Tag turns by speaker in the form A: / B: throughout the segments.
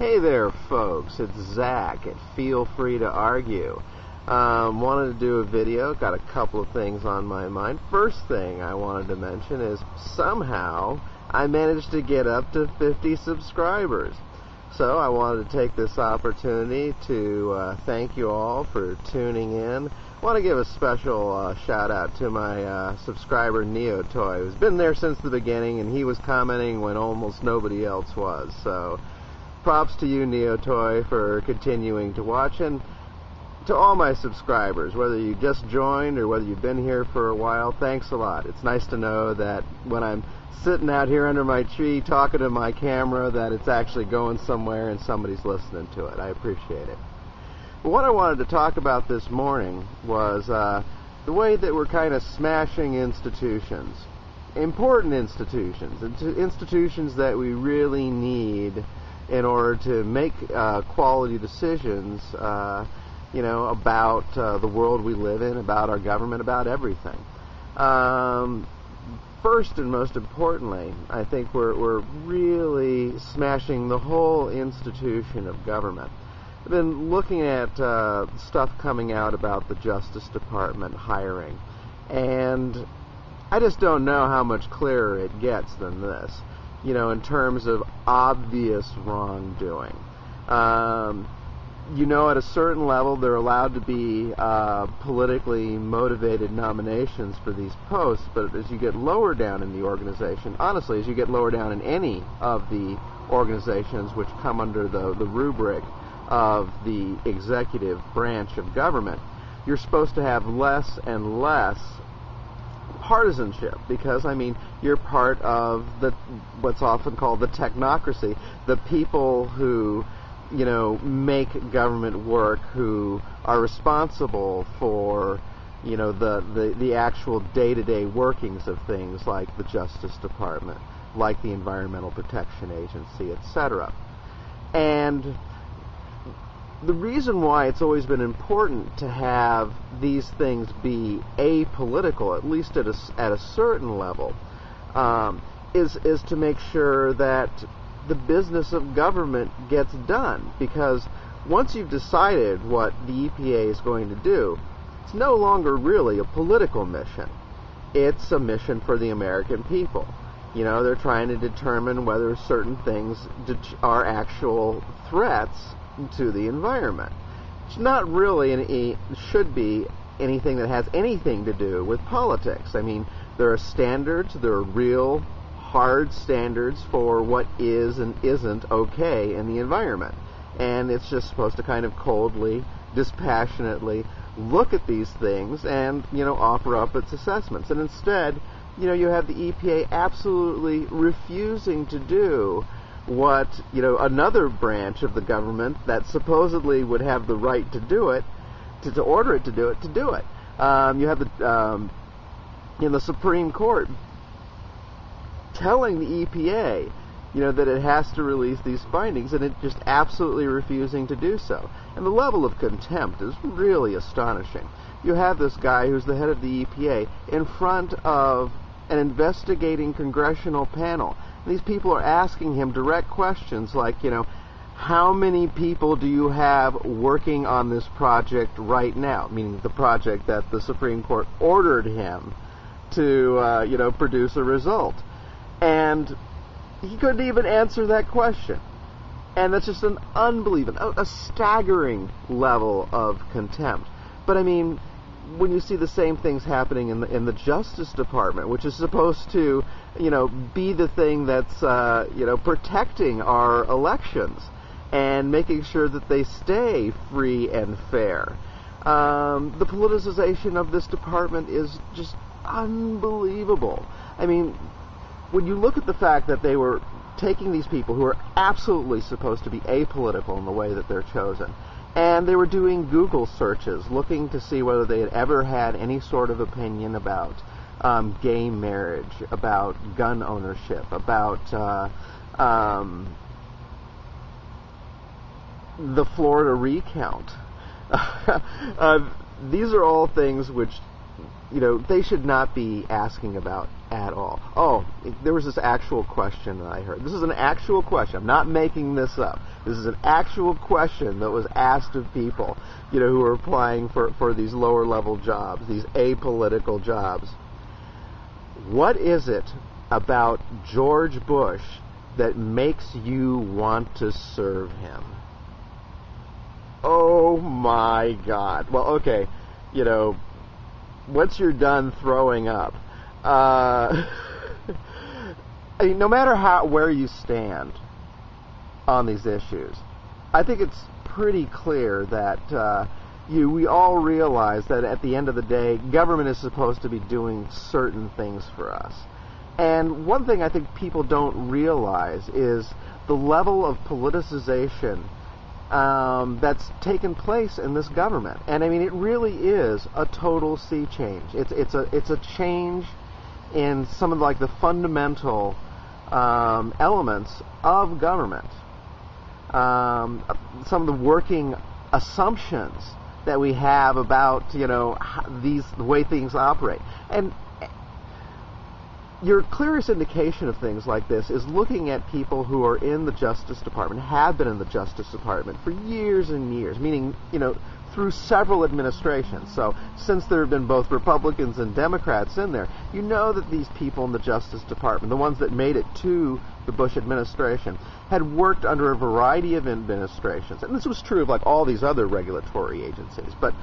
A: Hey there, folks. It's Zach at Feel Free to Argue. Wanted to do a video. Got a couple of things on my mind. First thing I wanted to mention is somehow I managed to get up to 50 subscribers. So I wanted to take this opportunity to thank you all for tuning in. I want to give a special shout out to my subscriber NeoToy, who's been there since the beginning, and he was commenting when almost nobody else was. So props to you, NeoToy, for continuing to watch, and to all my subscribers, whether you just joined or whether you've been here for a while, thanks a lot. It's nice to know that when I'm sitting out here under my tree talking to my camera that it's actually going somewhere and somebody's listening to it. I appreciate it. But what I wanted to talk about this morning was the way that we're kind of smashing institutions. Important institutions. Institutions that we really need in order to make quality decisions, about the world we live in, about our government, about everything. First and most importantly, I think we're really smashing the whole institution of government. I've been looking at stuff coming out about the Justice Department hiring, and I just don't know how much clearer it gets than this, in terms of obvious wrongdoing. At a certain level, they're allowed to be politically motivated nominations for these posts, but as you get lower down in the organization, honestly, as you get lower down in any of the organizations which come under the rubric of the executive branch of government, you're supposed to have less and less partisanship, because, you're part of what's often called the technocracy, the people who make government work, who are responsible for, the actual day-to-day workings of things like the Justice Department, like the Environmental Protection Agency, etc. And the reason why it's always been important to have these things be apolitical, at least at a certain level, is to make sure that the business of government gets done, because once you've decided what the EPA is going to do, it's no longer really a political mission. It's a mission for the American people. They're trying to determine whether certain things are actual threats to the environment. It's not really should be anything that has anything to do with politics. There are standards, there are real hard standards for what is and isn't okay in the environment. And it's just supposed to kind of coldly, dispassionately look at these things and, offer up its assessments. And instead, you have the EPA absolutely refusing to do what, another branch of the government that supposedly would have the right to do it, to order it to do it. You have the Supreme Court telling the EPA, that it has to release these findings, and it just absolutely refusing to do so. And the level of contempt is really astonishing. You have this guy who's the head of the EPA in front of an investigating congressional panel. These people are asking him direct questions like, how many people do you have working on this project right now? Meaning the project that the Supreme Court ordered him to, produce a result. And he couldn't even answer that question. And that's just an unbelievable, a staggering level of contempt. But when you see the same things happening in the Justice Department, which is supposed to, be the thing that's, protecting our elections and making sure that they stay free and fair. The politicization of this department is just unbelievable. When you look at the fact that they were taking these people who are absolutely supposed to be apolitical in the way that they're chosen, and they were doing Google searches looking to see whether they had ever had any sort of opinion about gay marriage, about gun ownership, about the Florida recount. These are all things which, they should not be asking about at all. Oh, there was this actual question that I heard. This is an actual question. I'm not making this up. This is an actual question that was asked of people, who are applying for these lower level jobs, these apolitical jobs. What is it about George Bush that makes you want to serve him? Oh my God. Well, okay, once you're done throwing up, I mean, no matter where you stand on these issues, I think it's pretty clear that we all realize that at the end of the day, government is supposed to be doing certain things for us. And one thing I think people don't realize is the level of politicization that's taken place in this government. And I mean, it really is a total sea change. It's a change in some of the fundamental elements of government. Some of the working assumptions that we have about the way things operate. And your clearest indication of things like this is looking at people who are in the Justice Department, have been in the Justice Department for years and years, meaning, through several administrations. So since there have been both Republicans and Democrats in there, you know that these people in the Justice Department, the ones that made it to the Bush administration, had worked under a variety of administrations. And this was true of all these other regulatory agencies. But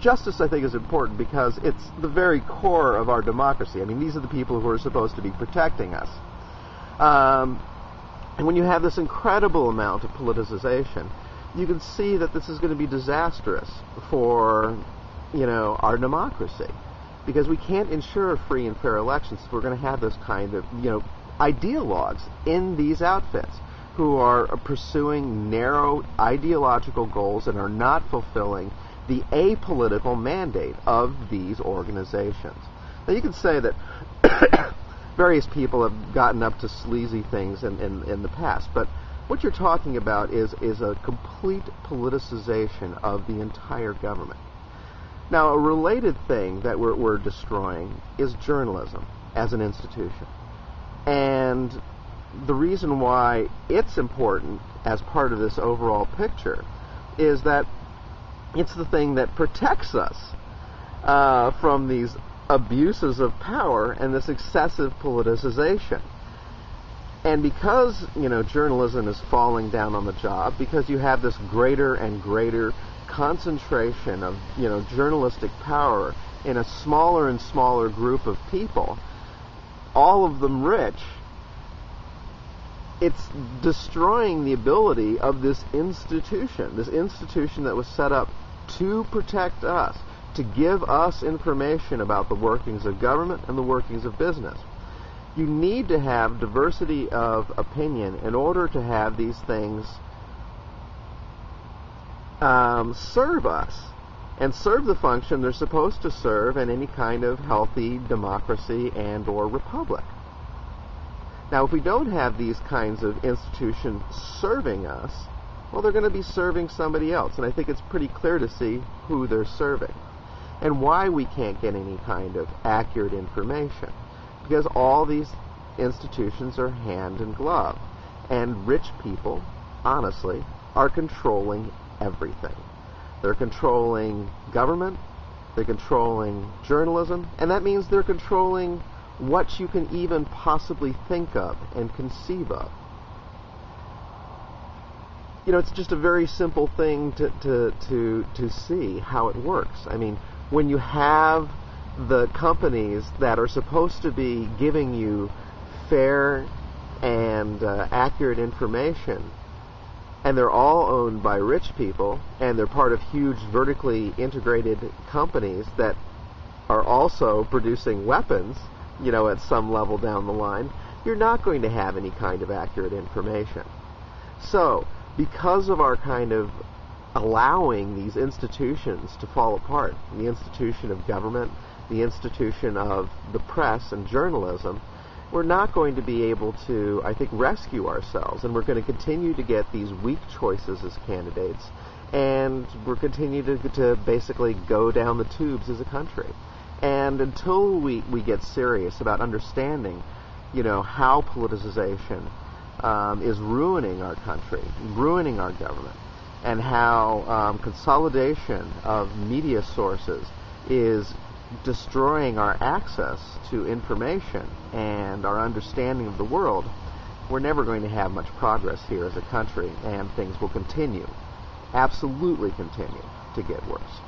A: justice, I think, is important because it's the very core of our democracy. I mean, these are the people who are supposed to be protecting us. And when you have this incredible amount of politicization, you can see that this is going to be disastrous for, our democracy, because we can't ensure free and fair elections if we're going to have this kind of, ideologues in these outfits who are pursuing narrow ideological goals and are not fulfilling the apolitical mandate of these organizations. Now, you can say that various people have gotten up to sleazy things in the past, but what you're talking about is a complete politicization of the entire government. Now, a related thing that we're destroying is journalism as an institution. And the reason why it's important as part of this overall picture is that it's the thing that protects us from these abuses of power and this excessive politicization. And because, journalism is falling down on the job, because you have this greater and greater concentration of, journalistic power in a smaller and smaller group of people, all of them rich, it's destroying the ability of this institution that was set up to protect us, to give us information about the workings of government and the workings of business. You need to have diversity of opinion in order to have these things serve us and serve the function they're supposed to serve in any kind of healthy democracy and or republic. Now, if we don't have these kinds of institutions serving us, well, they're going to be serving somebody else. And I think it's pretty clear to see who they're serving and why we can't get any kind of accurate information. Because all these institutions are hand in glove. And rich people, honestly, are controlling everything. They're controlling government, they're controlling journalism, and that means they're controlling what you can even possibly think of and conceive of. It's just a very simple thing to see how it works. I mean, when you have the companies that are supposed to be giving you fair and accurate information, and they're all owned by rich people, and they're part of huge vertically integrated companies that are also producing weapons, at some level down the line, you're not going to have any kind of accurate information. So, because of our kind of allowing these institutions to fall apart, the institution of government, the institution of the press and journalism, we're not going to be able to, I think, rescue ourselves, and we're going to continue to get these weak choices as candidates, and we're continue to basically go down the tubes as a country. And until we get serious about understanding, how politicization is ruining our country, ruining our government, and how consolidation of media sources is destroying our access to information and our understanding of the world, we're never going to have much progress here as a country, and things will continue, absolutely continue, to get worse.